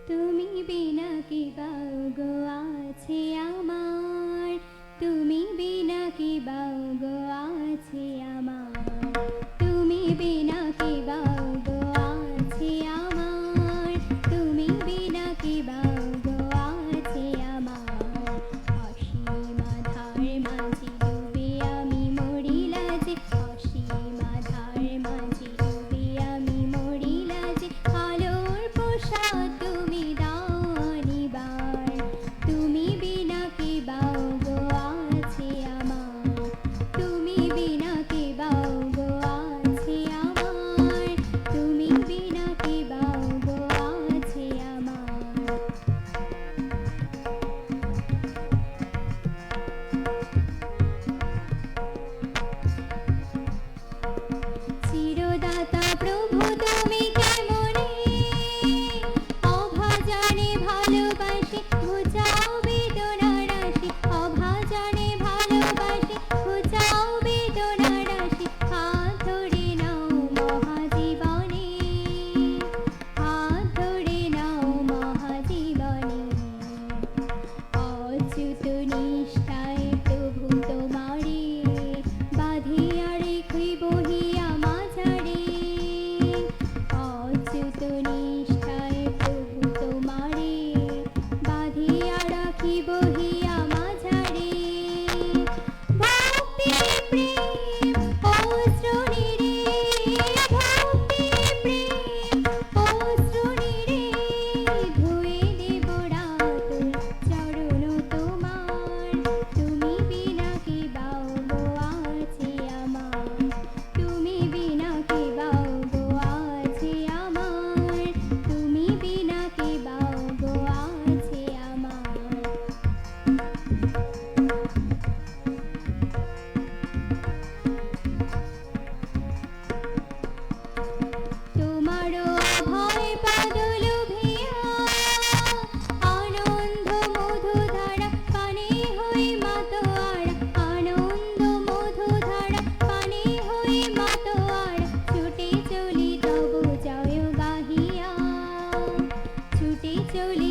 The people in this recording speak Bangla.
তুমি বিনা কি বাউ গো আছে আমার, তুমি বিনা কি বাউ গো আছে আমার, তুমি বিনা কি বাউ গো আছে আমার, তুমি বিনা কি বাউ গো আছে আমার। অসীম আধার মাঝে ডুবে আমি মরিলা যে, অসীম আধার মাঝে ডুবে আমি মরিলা যে, আলোর প্রসাদ তুমি দাও অনিবার, তুমি বিনা কি বাউ গো আছে আমার, তুমি বিনা কি বাউ গো আছে আমার, তুমি বিনা কি বাউ গো আছে আমার। চিরদাতা প্রভু তুমি কেমনে, অভাজানে ভালোবাসি ঘুচাও বেদনা রাশি, অভাজানে ভালোবাসি ঘুচাও বেদনা রাশি, হাত ধরে নাও মহাজীবনে, হাত ধরে নাও মহাজীবনে। অচ্যুত নিষ্ঠায় প্রভু তোমারে, বাঁধিয়া রেখিব হিয়া মাঝারে, অচ্যুত নিষ্ঠায় প্রভু তোমারে, বাঁধিয়া রাখিব হিয়া মাঝারে। ভক্তি প্রেম অশ্রু নিরে, ভক্তি প্রেম অশ্রু নিরে, ধুয়ে দেব রাত চরণ তোমার, তুমি বিনা কি বাউ গো আছে আমার, তুমি বিনা কি বাউ গো আছে আমার, তুমি বিনা কি বাউ গো আছে আমার। তোমারও অভয় পাদল ভিয়া, আনন্দ মধু ধারা পানে হই মাতোয়ারা, আনন্দ মধু ধারা পানে হই মাতোয়ারা, ছুটে চলি তবু জয় গাহিয়া, ছুটে চলি